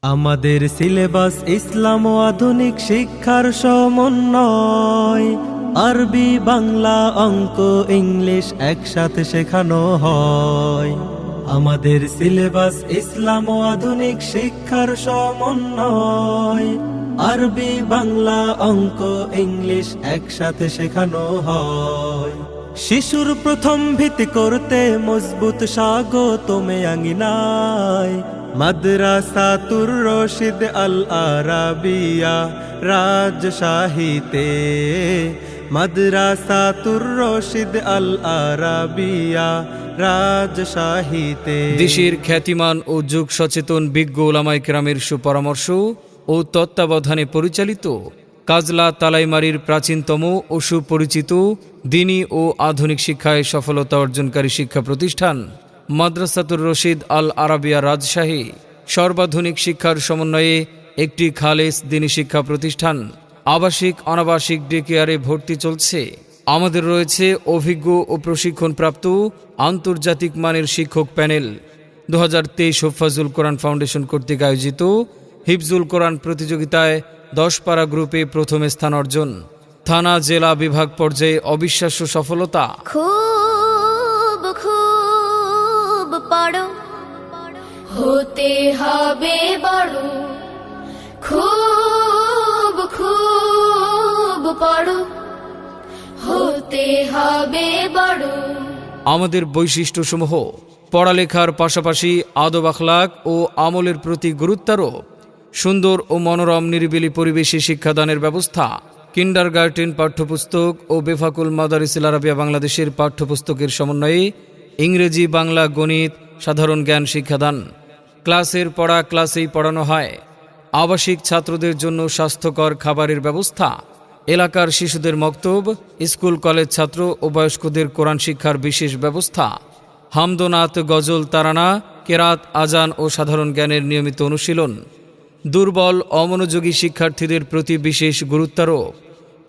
আমাদের সিলেবাস ইসলাম ও আধুনিক শিক্ষার সমন্বয়। আরবি, বাংলা, অঙ্ক, ইংলিশ একসাথে শেখানো হয়। আমাদের সিলেবাস ইসলাম ও আধুনিক শিক্ষার সমন্বয়। আরবি, বাংলা, অঙ্ক, ইংলিশ একসাথে শেখানো হয়। শিশুর প্রথম ভিত্তি করতে মজবুত স্বাগতমে আঙ্গিনায় মাদ্রাসাতুর রশিদ আল আরাবিয়া রাজশাহীতে। মাদ্রাসাতুর রশিদ আল আরাবিয়া রাজশাহীতে। দেশের খ্যাতিমান ও যুগ সচেতন বিজ্ঞ ওলামায়ে কেরামের সুপরামর্শ ও তত্ত্বাবধানে পরিচালিত কাজলা তালাইমারির প্রাচীনতম ও সুপরিচিত দ্বীনী ও আধুনিক শিক্ষায় সফলতা অর্জনকারী শিক্ষা প্রতিষ্ঠান মাদ্রাসাতুর রশিদ আল আরাবিয়া রাজশাহী সর্বাধুনিক শিক্ষার সমন্বয়ে একটি খালেস দ্বীনী শিক্ষা প্রতিষ্ঠান। আবাসিক অনাবাসিক ডে কেয়ারে ভর্তি চলছে। আমাদের রয়েছে অভিজ্ঞ ও প্রশিক্ষণপ্রাপ্ত আন্তর্জাতিক মানের শিক্ষক প্যানেল। 2023 হুফাজুল কোরআন ফাউন্ডেশন কর্তৃক আয়োজিত হিফজুল কোরআন প্রতিযোগিতায় 10 পারা গ্রুপে প্রথম স্থান অর্জন। থানা, জেলা, বিভাগ পর্যায়ে অবিশ্বাস্য সফলতা। খুব খুব পড়ো, হতে হবে বড়। খুব খুব পড়ো, হতে হবে বড়। আমাদের বৈশিষ্ট্যসমূহ: পড়ালেখার পাশাপাশি আদব আখলাক ও আমলের প্রতি গুরুত্বারোপ, সুন্দর ও মনোরম নিরিবিলি পরিবেশে শিক্ষাদানের ব্যবস্থা, কিন্ডারগার্টেন পাঠ্যপুস্তক ও বেফাকুল মাদারিসুল আরাবিয়া বাংলাদেশের পাঠ্যপুস্তকের সমন্বয়ে ইংরেজি, বাংলা, গণিত, সাধারণ জ্ঞান শিক্ষাদান। ক্লাসের পড়া ক্লাসেই পড়ানো হয়। আবাসিক ছাত্রদের জন্য স্বাস্থ্যকর খাবারের ব্যবস্থা। এলাকার শিশুদের মক্তব, স্কুল কলেজ ছাত্র ও বয়স্কদের কোরআন শিক্ষার বিশেষ ব্যবস্থা। হামদনাত, গজল, তারানা, কেরাত, আজান ও সাধারণ জ্ঞানের নিয়মিত অনুশীলন। দুর্বল অমনোযোগী শিক্ষার্থীদের প্রতি বিশেষ গুরুত্বারোপ।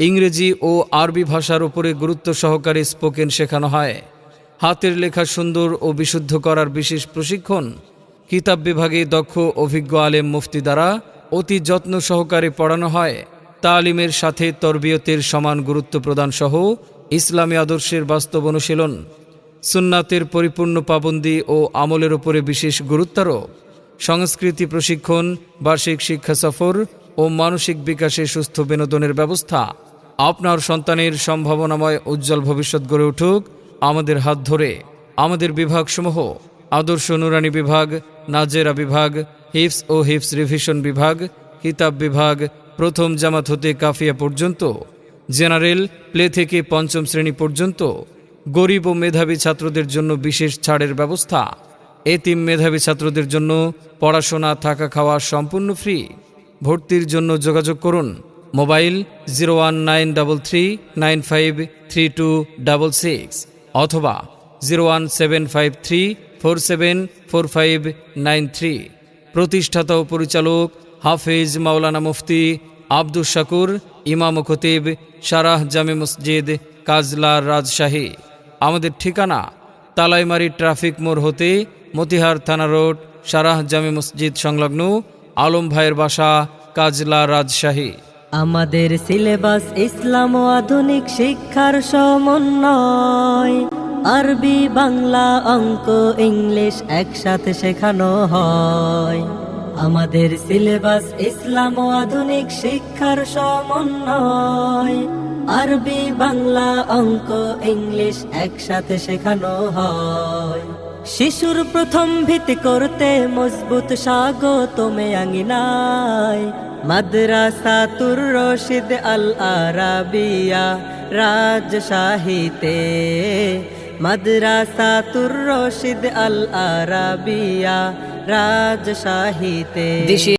ইংরেজি ও আরবি ভাষার উপরে গুরুত্ব সহকারে স্পোকেন শেখানো হয়। হাতের লেখা সুন্দর ও বিশুদ্ধ করার বিশেষ প্রশিক্ষণ। কিতাব বিভাগে দক্ষ অভিজ্ঞ আলেম মুফতি দ্বারা অতি যত্ন সহকারে পড়ানো হয়। তালিমের সাথে তরবিয়তের সমান গুরুত্ব প্রদান সহ ইসলামী আদর্শের বাস্তব অনুশীলন। সুন্নাতের পরিপূর্ণ পাবন্দি ও আমলের উপরে বিশেষ গুরুত্বারোপ। সংস্কৃতি প্রশিক্ষণ, বার্ষিক শিক্ষা সফর ও মানসিক বিকাশে সুস্থ বিনোদনের ব্যবস্থা। আপনার সন্তানের সম্ভাবনাময় উজ্জ্বল ভবিষ্যৎ গড়ে উঠুক আমাদের হাত ধরে। আমাদের বিভাগসমূহ: আদর্শ নুরানি বিভাগ, নাজেরা বিভাগ, হিফস ও হিফস রিভিশন বিভাগ, কিতাব বিভাগ, প্রথম জামাত হতে কাফিয়া পর্যন্ত, জেনারেল, প্লে থেকে পঞ্চম শ্রেণী পর্যন্ত। গরিব ও মেধাবী ছাত্রদের জন্য বিশেষ ছাড়ের ব্যবস্থা। এতিম মেধাবী ছাত্রদের জন্য পড়াশোনা, থাকা, খাওয়া সম্পূর্ণ ফ্রি। ভর্তির জন্য যোগাযোগ করুন মোবাইল 01933953266 অথবা 01753474593। প্রতিষ্ঠাতা ও পরিচালক হাফেজ মাওলানা মুফতি আব্দুস শাকুর, ইমাম ও খতিব, শারাহ জামে মসজিদ, কাজলা, রাজশাহী। আমাদের ঠিকানা তালাইমারি ট্রাফিক মোড় হতে মতিহার থানা রোড, শারাহ জামে মসজিদ সংলগ্ন, আলম ভাইয়ের বাসা, কাজলা, রাজশাহী। আমাদের সিলেবাস ইসলাম ও আধুনিক শিক্ষার সমন্বয়। আরবি, বাংলা, অঙ্ক, ইংলিশ একসাথে শেখানো হয়। আমাদের সিলেবাস ইসলাম ও আধুনিক শিক্ষার সমন্বয়। আরবি, বাংলা, অঙ্ক, ইংলিশ একসাথে শেখানো হয়। শিশুর প্রথম ভিত্তি করতে মজবুত স্বাগতমে আঙ্গিনায় মাদ্রাসাতুর রশিদ আল আরাবিয়া রাজশাহীতে। মাদ্রাসাতুর রশিদ আল আরাবিয়া রাজশাহীতে।